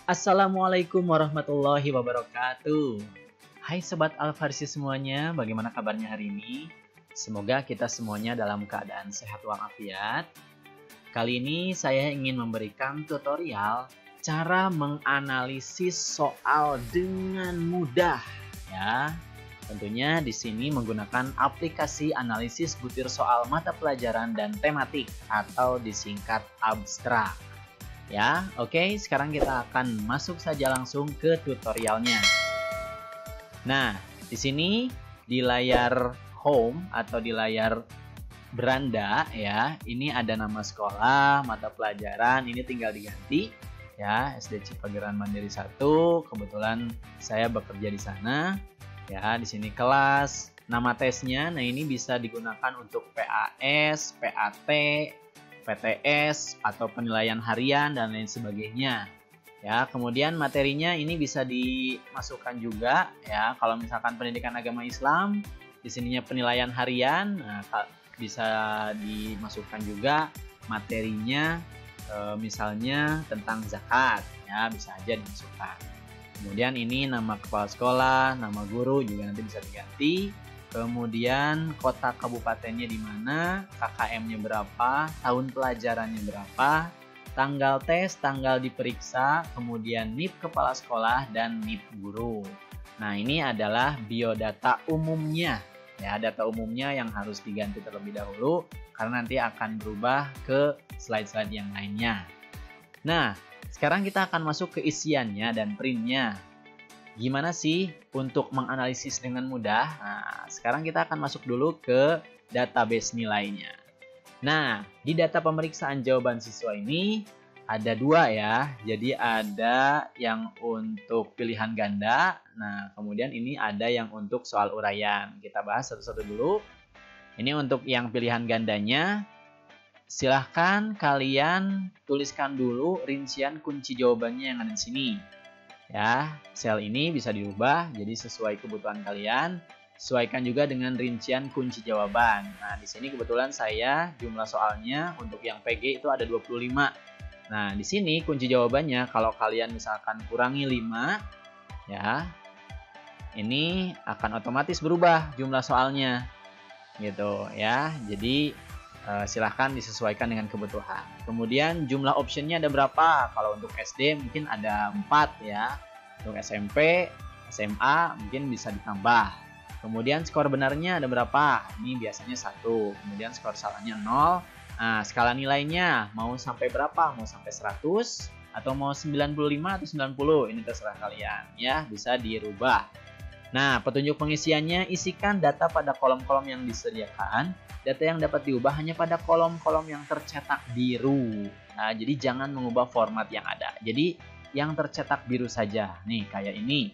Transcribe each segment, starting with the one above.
Assalamualaikum warahmatullahi wabarakatuh. Hai Sobat Alfarsi semuanya, bagaimana kabarnya hari ini? Semoga kita semuanya dalam keadaan sehat walafiat. Kali ini saya ingin memberikan tutorial cara menganalisis soal dengan mudah, ya. Tentunya di sini menggunakan aplikasi analisis butir soal mata pelajaran dan tematik atau disingkat abstrak. Ya, oke, sekarang kita akan masuk saja langsung ke tutorialnya. Nah, di sini di layar home atau di layar beranda ya, ini ada nama sekolah, mata pelajaran, ini tinggal diganti ya, SD Cipageran Mandiri 1. Kebetulan saya bekerja di sana. Ya, di sini kelas, nama tesnya. Nah, ini bisa digunakan untuk PAS, PAT, PTS atau penilaian harian dan lain sebagainya. Ya, kemudian materinya ini bisa dimasukkan juga ya. Kalau misalkan pendidikan agama Islam, di sininya penilaian harian, nah, bisa dimasukkan juga materinya misalnya tentang zakat ya, bisa aja dimasukkan. Kemudian ini nama kepala sekolah, nama guru juga nanti bisa diganti. Kemudian kota kabupatennya di mana, KKM-nya berapa, tahun pelajarannya berapa, tanggal tes, tanggal diperiksa, kemudian NIP kepala sekolah dan NIP guru. Nah, ini adalah biodata umumnya. Ya, data umumnya yang harus diganti terlebih dahulu karena nanti akan berubah ke slide-slide yang lainnya. Nah, sekarang kita akan masuk ke isiannya dan printnya. Gimana sih untuk menganalisis dengan mudah? Nah, sekarang kita akan masuk dulu ke database nilainya. Nah, di data pemeriksaan jawaban siswa ini ada dua ya. Jadi ada yang untuk pilihan ganda. Nah, kemudian ini ada yang untuk soal uraian. Kita bahas satu-satu dulu. Ini untuk yang pilihan gandanya. Silahkan kalian tuliskan dulu rincian kunci jawabannya yang ada di sini. Ya, sel ini bisa diubah jadi sesuai kebutuhan kalian. Sesuaikan juga dengan rincian kunci jawaban. Nah, di sini kebetulan saya jumlah soalnya untuk yang PG itu ada 25. Nah, di sini kunci jawabannya kalau kalian misalkan kurangi 5 ya, ini akan otomatis berubah jumlah soalnya. Gitu ya. Jadi silahkan disesuaikan dengan kebutuhan. Kemudian jumlah optionnya ada berapa? Kalau untuk SD mungkin ada 4 ya. Untuk SMP, SMA mungkin bisa ditambah. Kemudian skor benarnya ada berapa? Ini biasanya 1. Kemudian skor salahnya 0. Nah, skala nilainya mau sampai berapa? Mau sampai 100 atau mau 95 atau 90? Ini terserah kalian ya, bisa dirubah. Nah, petunjuk pengisiannya, isikan data pada kolom-kolom yang disediakan. Data yang dapat diubah hanya pada kolom-kolom yang tercetak biru. Nah, jadi jangan mengubah format yang ada. Jadi yang tercetak biru saja. Nih, kayak ini.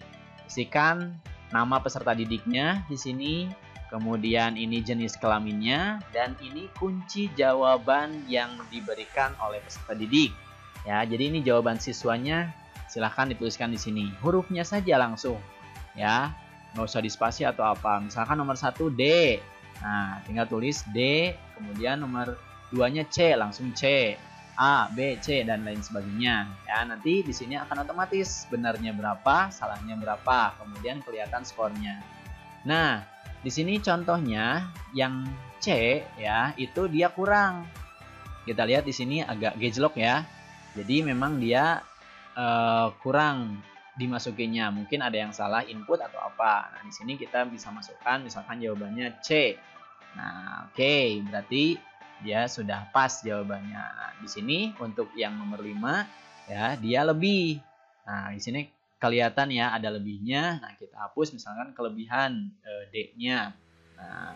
Isikan nama peserta didiknya di sini. Kemudian ini jenis kelaminnya dan ini kunci jawaban yang diberikan oleh peserta didik. Ya, jadi ini jawaban siswanya. Silahkan dituliskan di sini. Hurufnya saja langsung. Ya, nggak usah dispasi atau apa. Misalkan nomor 1 D. Nah, tinggal tulis D, kemudian nomor 2-nya C, langsung C, A, B, C, dan lain sebagainya. Ya, nanti di sini akan otomatis benarnya berapa, salahnya berapa, kemudian kelihatan skornya. Nah, di sini contohnya yang C ya, itu dia kurang. Kita lihat di sini agak gejlok ya. Jadi memang dia kurang dimasukinnya. Mungkin ada yang salah input atau apa. Nah, di sini kita bisa masukkan misalkan jawabannya C. Nah, oke, berarti dia sudah pas jawabannya. Nah, di sini untuk yang nomor 5 ya, dia lebih. Nah, di sini kelihatan ya ada lebihnya. Nah, kita hapus misalkan kelebihan D-nya. Nah,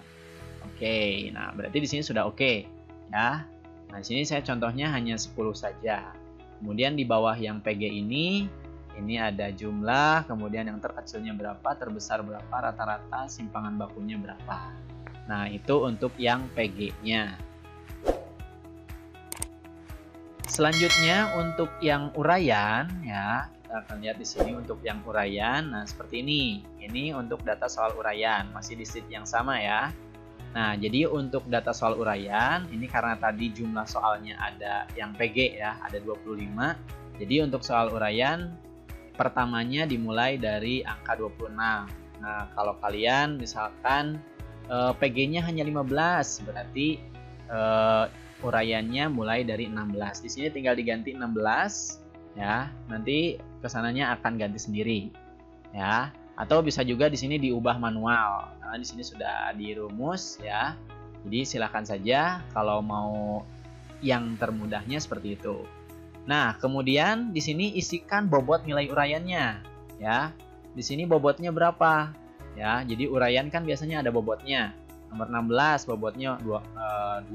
oke. Nah, berarti di sini sudah oke ya. Nah, di sini saya contohnya hanya 10 saja. Kemudian di bawah yang PG ini ada jumlah, kemudian yang terkecilnya berapa, terbesar berapa, rata-rata simpangan bakunya berapa. Nah, itu untuk yang PG-nya. Selanjutnya untuk yang uraian ya, kita akan lihat di sini untuk yang uraian. Nah, seperti ini. Ini untuk data soal uraian, masih di sheet yang sama ya. Nah, jadi untuk data soal uraian, ini karena tadi jumlah soalnya ada yang PG ya, ada 25. Jadi untuk soal uraian pertamanya dimulai dari angka 26. Nah, kalau kalian misalkan PG-nya hanya 15, berarti uraiannya mulai dari 16. Di sini tinggal diganti 16 ya. Nanti kesananya akan ganti sendiri ya. Atau bisa juga di sini diubah manual. Karena di sini sudah dirumus ya. Jadi silakan saja kalau mau yang termudahnya seperti itu. Nah, kemudian di sini isikan bobot nilai uraiannya ya. Di sini bobotnya berapa? Ya, jadi uraian kan biasanya ada bobotnya. Nomor 16 bobotnya 2,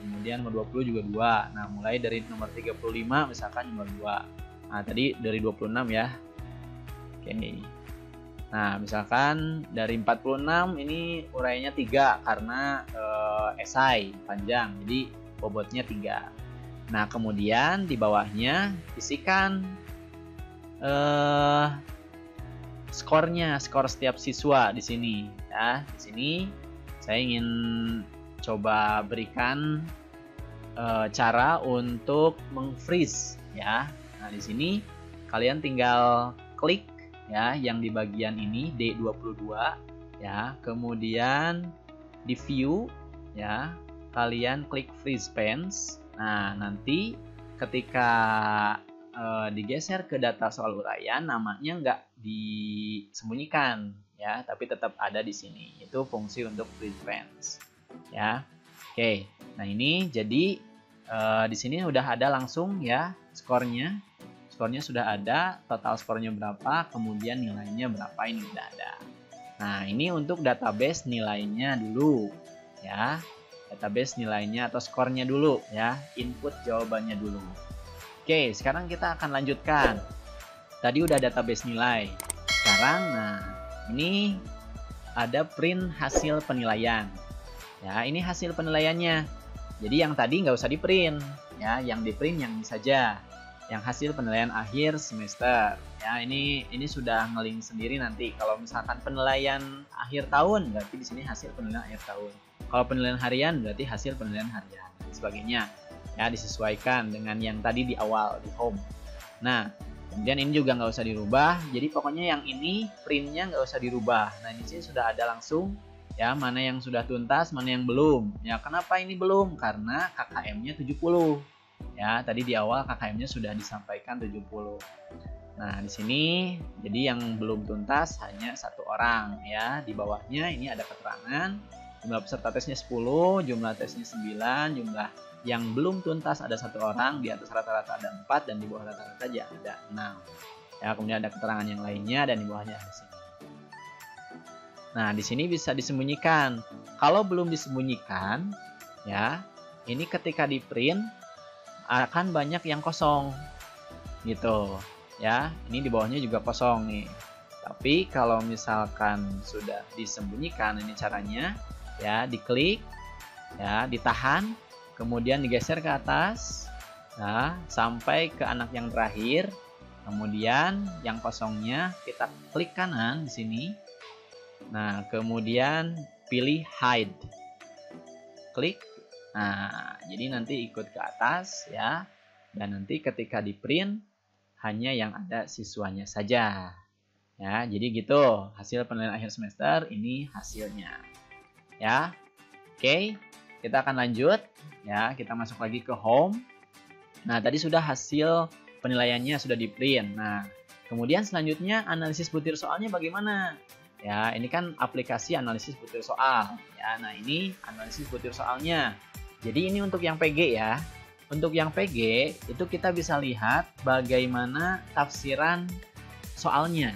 kemudian nomor 20 juga 2. Nah, mulai dari nomor 35 misalkan nomor 2. Nah, tadi dari 26 ya. Oke. Nah, misalkan dari 46 ini uraiannya 3 karena esai panjang. Jadi bobotnya 3. Nah, kemudian di bawahnya isikan skornya, skor setiap siswa di sini ya. Di sini saya ingin coba berikan cara untuk meng-freeze ya. Nah, di sini kalian tinggal klik ya yang di bagian ini D22 ya. Kemudian di view ya, kalian klik freeze pens. Nah, nanti ketika digeser ke data soal uraian, namanya nggak disembunyikan ya, tapi tetap ada di sini. Itu fungsi untuk freeze pens ya. Oke, nah ini jadi di sini udah ada langsung ya skornya. Skornya sudah ada, total skornya berapa, kemudian nilainya berapa, ini udah ada. Nah, ini untuk database nilainya dulu ya. Database nilainya atau skornya dulu ya, input jawabannya dulu. Oke, sekarang kita akan lanjutkan. Tadi udah database nilai. Sekarang, nah ini ada print hasil penilaian. Ya, ini hasil penilaiannya. Jadi yang tadi nggak usah di print ya, yang di print yang ini saja. Yang hasil penilaian akhir semester. Ya, ini sudah nge-link sendiri nanti. Kalau misalkan penilaian akhir tahun, berarti di sini hasil penilaian akhir tahun. Kalau penilaian harian, berarti hasil penilaian harian dan sebagainya. Ya, disesuaikan dengan yang tadi di awal di home. Nah, kemudian ini juga nggak usah dirubah. Jadi pokoknya yang ini printnya nggak usah dirubah. Nah, ini sih sudah ada langsung ya, mana yang sudah tuntas, mana yang belum. Ya, kenapa ini belum? Karena KKM-nya 70. Ya, tadi di awal KKM-nya sudah disampaikan 70. Nah, di sini jadi yang belum tuntas hanya 1 orang ya. Di bawahnya ini ada keterangan jumlah peserta tesnya 10, jumlah tesnya 9, jumlah yang belum tuntas ada 1 orang, di atas rata-rata ada 4 dan di bawah rata-rata aja ada 6. Ya, kemudian ada keterangan yang lainnya dan di bawahnya di sini. Nah, di sini bisa disembunyikan. Kalau belum disembunyikan ya, ini ketika di print akan banyak yang kosong gitu ya. Ini di bawahnya juga kosong nih. Tapi kalau misalkan sudah disembunyikan, ini caranya ya, diklik ya, ditahan, kemudian digeser ke atas nah, sampai ke anak yang terakhir. Kemudian yang kosongnya kita klik kanan di sini. Nah, kemudian pilih hide. Klik. Nah, jadi nanti ikut ke atas ya. Dan nanti ketika di print hanya yang ada siswanya saja. Ya, jadi gitu. Hasil penilaian akhir semester ini hasilnya. Ya. Oke, kita akan lanjut ya. Kita masuk lagi ke home. Nah, tadi sudah hasil penilaiannya sudah di print. Nah, kemudian selanjutnya analisis butir soalnya bagaimana? Ya, ini kan aplikasi analisis butir soal. Ya, nah ini analisis butir soalnya. Jadi ini untuk yang PG ya. Untuk yang PG itu kita bisa lihat bagaimana tafsiran soalnya.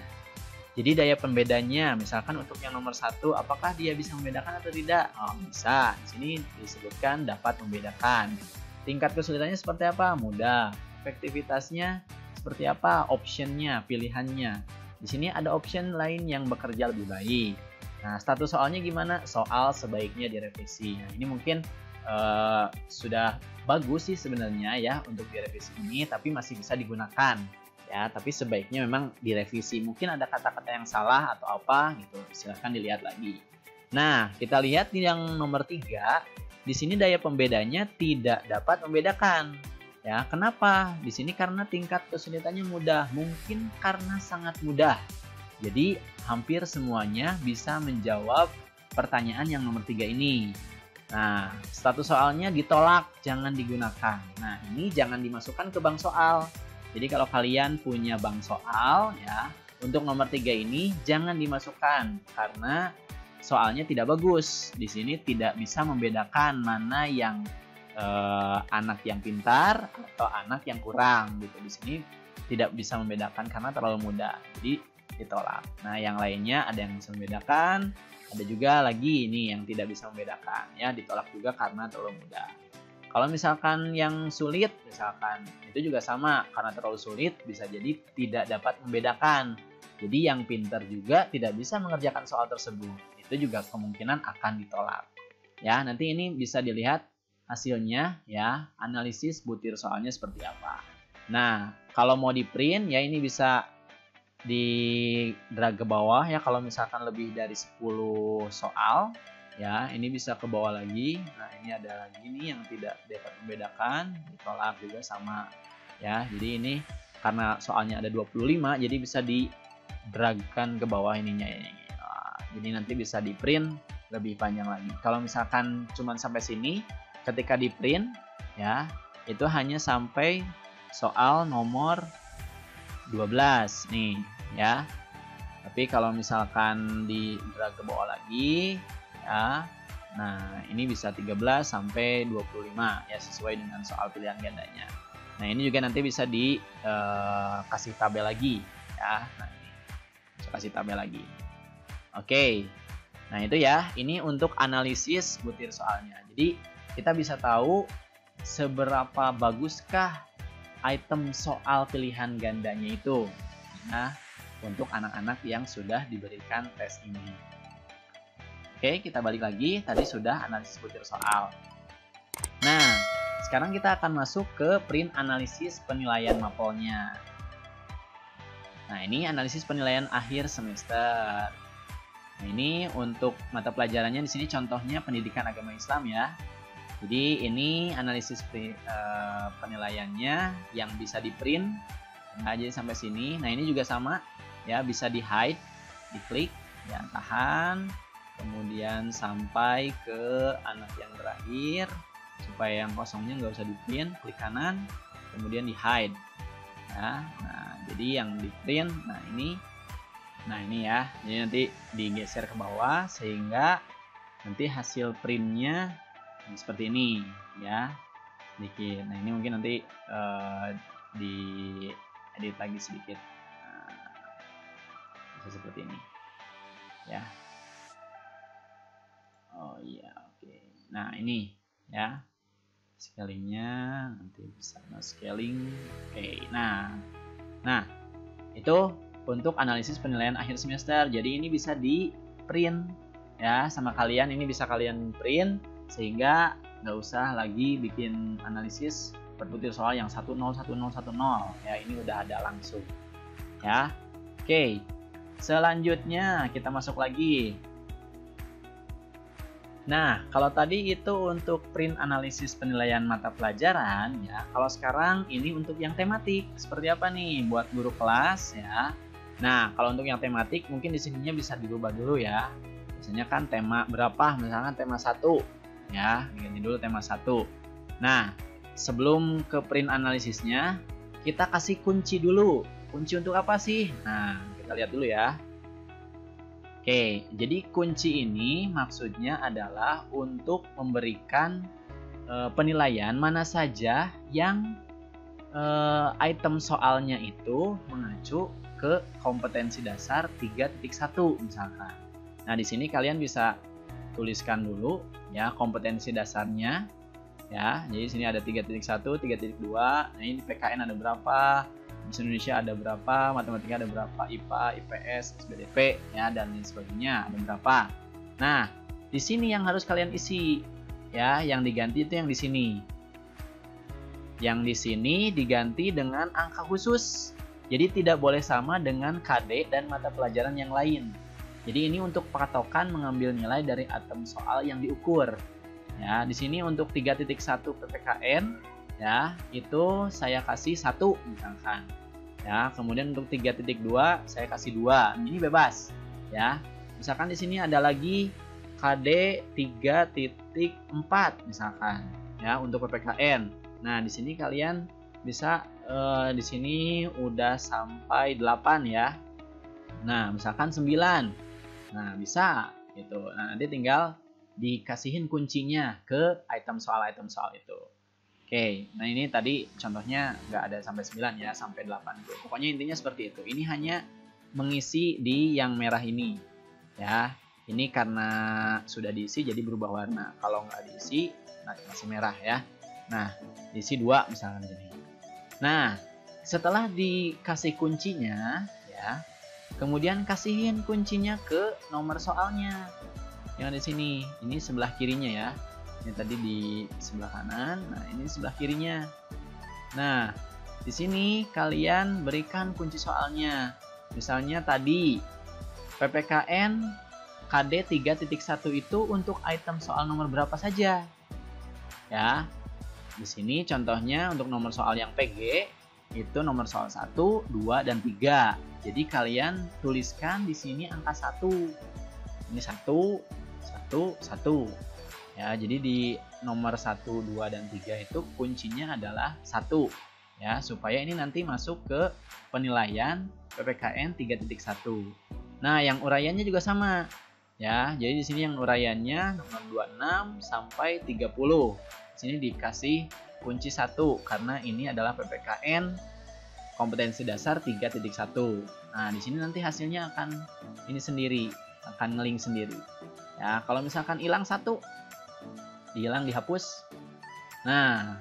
Jadi daya pembedanya, misalkan untuk yang nomor 1, apakah dia bisa membedakan atau tidak? Oh, bisa. Di sini disebutkan dapat membedakan. Tingkat kesulitannya seperti apa? Mudah. Efektivitasnya seperti apa? Optionnya, pilihannya. Di sini ada option lain yang bekerja lebih baik. Nah, status soalnya gimana? Soal sebaiknya direvisi. Nah, ini mungkin sudah bagus sih sebenarnya ya untuk direvisi ini, tapi masih bisa digunakan ya. Tapi sebaiknya memang direvisi. Mungkin ada kata-kata yang salah atau apa gitu. Silahkan dilihat lagi. Nah, kita lihat di yang nomor 3. Di sini daya pembedanya tidak dapat membedakan. Ya, kenapa? Di sini karena tingkat kesulitannya mudah, mungkin karena sangat mudah. Jadi, hampir semuanya bisa menjawab pertanyaan yang nomor 3 ini. Nah, status soalnya ditolak, jangan digunakan. Nah, ini jangan dimasukkan ke bank soal. Jadi, kalau kalian punya bank soal, ya, untuk nomor 3 ini jangan dimasukkan karena soalnya tidak bagus. Di sini tidak bisa membedakan mana yang anak yang pintar atau anak yang kurang gitu. Di sini tidak bisa membedakan karena terlalu mudah, jadi ditolak. Nah, yang lainnya ada yang bisa membedakan, ada juga lagi ini yang tidak bisa membedakan, ya ditolak juga karena terlalu mudah. Kalau misalkan yang sulit, misalkan itu juga sama, karena terlalu sulit bisa jadi tidak dapat membedakan. Jadi yang pintar juga tidak bisa mengerjakan soal tersebut, itu juga kemungkinan akan ditolak. Ya, nanti ini bisa dilihat hasilnya, ya, analisis butir soalnya seperti apa. Nah, kalau mau di print, ya ini bisa di drag ke bawah, ya, kalau misalkan lebih dari 10 soal, ya, ini bisa ke bawah lagi. Nah, ini ada lagi nih yang tidak dapat membedakan, ditolak juga sama, ya. Jadi ini karena soalnya ada 25, jadi bisa di dragkan ke bawah ininya ini. Nah, jadi nanti bisa di print lebih panjang lagi. Kalau misalkan cuma sampai sini, ketika di print, ya, itu hanya sampai soal nomor 12 nih, ya. Tapi kalau misalkan di drag ke bawah lagi, ya, nah ini bisa 13 sampai 25, ya, sesuai dengan soal pilihan gandanya. Nah, ini juga nanti bisa dikasih tabel lagi, ya. Nah, ini bisa kasih tabel lagi. Oke, nah itu ya, ini untuk analisis butir soalnya. Jadi kita bisa tahu seberapa baguskah item soal pilihan gandanya itu, nah, untuk anak-anak yang sudah diberikan tes ini. Oke, kita balik lagi, tadi sudah analisis butir soal. Nah, sekarang kita akan masuk ke print analisis penilaian mapelnya. Nah, ini analisis penilaian akhir semester. Nah, ini untuk mata pelajarannya di sini contohnya pendidikan agama Islam, ya. Jadi ini analisis penilaiannya yang bisa di print. Nah, jadi sampai sini. Nah, ini juga sama, ya, bisa di hide, diklik, ya, tahan, kemudian sampai ke anak yang terakhir supaya yang kosongnya nggak usah di print, klik kanan, kemudian di hide, ya. Nah, jadi yang di print, nah ini ya, jadi nanti digeser ke bawah sehingga nanti hasil printnya seperti ini, ya, sedikit. Nah, ini mungkin nanti di edit lagi sedikit, nah, bisa seperti ini, ya. Oh iya, oke. Nah, ini, ya, scalingnya nanti bisa scaling. Oke, nah itu untuk analisis penilaian akhir semester. Jadi ini bisa di print, ya, sama kalian. Ini bisa kalian print sehingga nggak usah lagi bikin analisis per butir soal yang 10 10 10 10, ya, ini udah ada langsung, ya. Oke, selanjutnya kita masuk lagi. Nah, kalau tadi itu untuk print analisis penilaian mata pelajaran, ya. Kalau sekarang ini untuk yang tematik. Seperti apa nih buat guru kelas, ya. Nah, kalau untuk yang tematik mungkin di sininya bisa dirubah dulu, ya. Biasanya kan tema berapa, misalkan tema 1, ya, ganti dulu tema 1. Nah, sebelum ke print analisisnya, kita kasih kunci dulu. Kunci untuk apa sih? Nah, kita lihat dulu, ya. Oke, jadi kunci ini maksudnya adalah untuk memberikan penilaian mana saja yang item soalnya itu mengacu ke kompetensi dasar 3.1 misalkan. Nah, di sini kalian bisa tuliskan dulu, ya, kompetensi dasarnya, ya. Jadi di sini ada 3.1, 3.2. Nah, ini PKN ada berapa? Bahasa Indonesia ada berapa, matematika ada berapa, IPA, IPS, SBDP, ya, dan lain sebagainya ada berapa. Nah, di sini yang harus kalian isi, ya, yang diganti itu yang di sini. Yang di sini diganti dengan angka khusus. Jadi tidak boleh sama dengan KD dan mata pelajaran yang lain. Jadi ini untuk patokan mengambil nilai dari item soal yang diukur. Ya, di sini untuk 3.1 PPKN ya, itu saya kasih 1 misalkan. Ya, kemudian untuk 3.2 saya kasih 2. Ini bebas, ya. Misalkan di sini ada lagi KD 3.4 misalkan, ya, untuk PPKN. Nah, di sini kalian bisa di sini udah sampai 8 ya. Nah, misalkan 9. Nah, bisa gitu. Nah, nanti tinggal dikasihin kuncinya ke item soal itu. Oke, nah ini tadi contohnya nggak ada sampai 9 ya, sampai 8 itu. Pokoknya intinya seperti itu. Ini hanya mengisi di yang merah ini. Ya, ini karena sudah diisi jadi berubah warna. Kalau nggak diisi, masih merah ya. Nah, diisi 2 misalkan ini. Nah, setelah dikasih kuncinya, ya, kemudian kasihin kuncinya ke nomor soalnya. Yang di sini, ini sebelah kirinya ya. Ini tadi di sebelah kanan, nah ini sebelah kirinya. Nah, di sini kalian berikan kunci soalnya. Misalnya tadi PPKN KD 3.1 itu untuk item soal nomor berapa saja? Ya. Di sini contohnya untuk nomor soal yang PG itu nomor soal 1, 2 dan 3. Jadi kalian tuliskan di sini angka 1. Ini 1, 1, 1. Ya, jadi di nomor 1, 2 dan 3 itu kuncinya adalah 1. Ya, supaya ini nanti masuk ke penilaian PPKN 3.1. Nah, yang uraiannya juga sama. Ya, jadi di sini yang uraiannya nomor 26 sampai 30. Di sini dikasih kunci 1 karena ini adalah PPKN kompetensi dasar 3.1. Nah, di sini nanti hasilnya akan ini sendiri, akan ngeling sendiri. Ya, kalau misalkan hilang 1, hilang dihapus. Nah,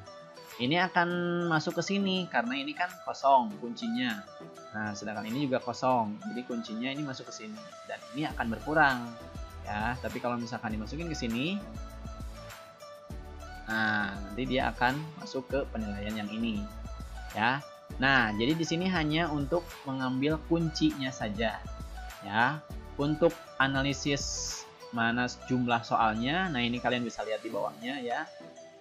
ini akan masuk ke sini karena ini kan kosong kuncinya. Nah, sedangkan ini juga kosong. Jadi kuncinya ini masuk ke sini dan ini akan berkurang. Ya, tapi kalau misalkan dimasukin ke sini, nah, nanti dia akan masuk ke penilaian yang ini. Ya. Nah, jadi di sini hanya untuk mengambil kuncinya saja. Ya. Untuk analisis mana jumlah soalnya, nah ini kalian bisa lihat di bawahnya ya.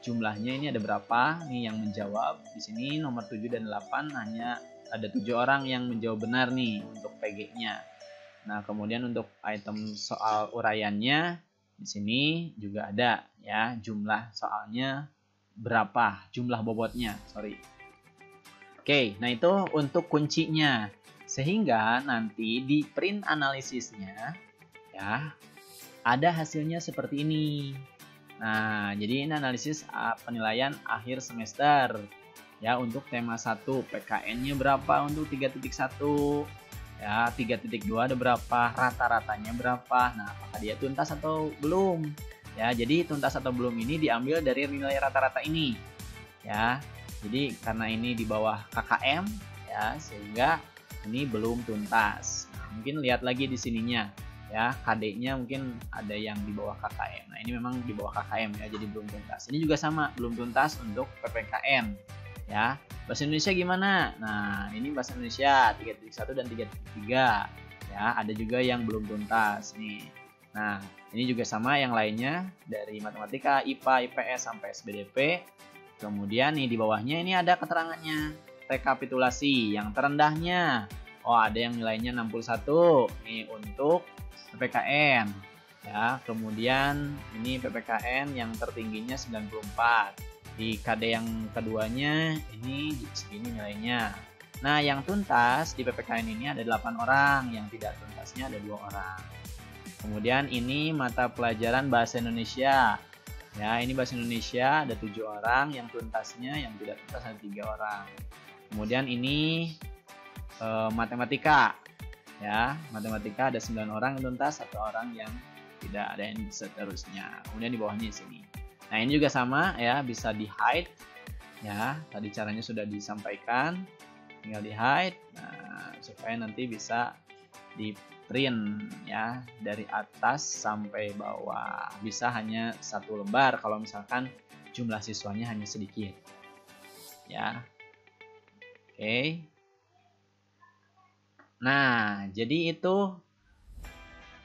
Jumlahnya ini ada berapa nih yang menjawab. Di sini nomor 7 dan 8 hanya ada 7 orang yang menjawab benar nih untuk PG-nya. Nah, kemudian untuk item soal uraiannya di sini juga ada ya, jumlah soalnya berapa, jumlah bobotnya, sorry. Oke, nah itu untuk kuncinya. Sehingga nanti di print analisisnya ya, ada hasilnya seperti ini. Nah, jadi ini analisis penilaian akhir semester. Ya, untuk tema 1 PKN-nya berapa untuk 3.1? Ya, 3.2 ada berapa? Rata-ratanya berapa? Nah, apakah dia tuntas atau belum? Ya, jadi tuntas atau belum ini diambil dari nilai rata-rata ini. Ya. Jadi karena ini di bawah KKM ya, sehingga ini belum tuntas. Nah, mungkin lihat lagi di sininya. Ya, KD-nya mungkin ada yang di bawah KKM. Nah, ini memang di bawah KKM ya, jadi belum tuntas. Ini juga sama, belum tuntas untuk PPKN. Ya, bahasa Indonesia gimana? Nah, ini bahasa Indonesia 3.1 dan 3.3. Ya, ada juga yang belum tuntas nih. Nah, ini juga sama yang lainnya dari matematika, IPA, IPS sampai SBDP. Kemudian nih di bawahnya ini ada keterangannya. Rekapitulasi yang terendahnya. Oh, ada yang nilainya 61 nih untuk PPKN. Ya, kemudian ini PPKN yang tertingginya 94. Di KD yang keduanya ini segini nilainya. Nah, yang tuntas di PPKN ini ada 8 orang, yang tidak tuntasnya ada 2 orang. Kemudian ini mata pelajaran bahasa Indonesia. Ya, ini bahasa Indonesia ada 7 orang, yang tuntasnya, yang tidak tuntas ada 3 orang. Kemudian ini matematika. Ya, matematika ada 9 orang yang tuntas, 1 orang yang tidak, ada yang seterusnya. Kemudian di bawahnya di sini. Nah, ini juga sama ya, bisa di hide. Ya, tadi caranya sudah disampaikan. Tinggal di hide. Nah, supaya nanti bisa di print ya, dari atas sampai bawah. Bisa hanya 1 lembar kalau misalkan jumlah siswanya hanya sedikit. Ya. Oke. Nah, jadi itu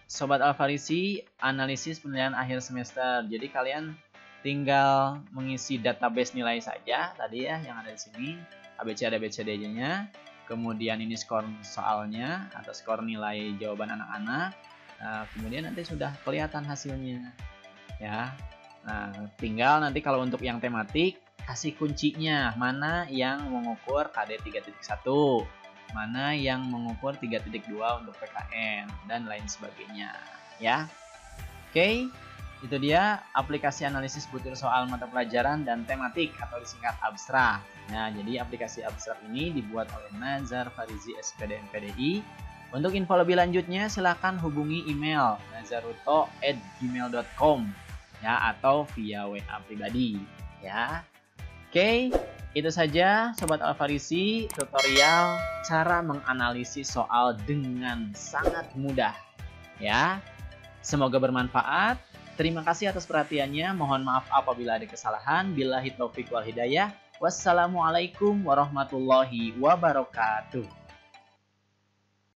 Sobat Alfarisi analisis penilaian akhir semester. Jadi kalian tinggal mengisi database nilai saja tadi ya yang ada di sini, ABCD-nya. Kemudian ini skor soalnya atau skor nilai jawaban anak-anak. Nah, kemudian nanti sudah kelihatan hasilnya ya. Nah, tinggal nanti kalau untuk yang tematik kasih kuncinya, mana yang mengukur KD 3.1, mana yang mengukur 3.2 untuk PKN dan lain sebagainya ya. Oke, itu dia aplikasi analisis butir soal mata pelajaran dan tematik atau disingkat abstrak. Nah, jadi aplikasi abstrak ini dibuat oleh Nazar Farizi SPD MPDI. Untuk info lebih lanjutnya silahkan hubungi email nazaruto@gmail.com ya, atau via WA pribadi ya. Oke, itu saja Sobat Alfarisi tutorial cara menganalisis soal dengan sangat mudah ya. Semoga bermanfaat. Terima kasih atas perhatiannya. Mohon maaf apabila ada kesalahan. Billahi taufiq wal hidayah. Wassalamualaikum warahmatullahi wabarakatuh.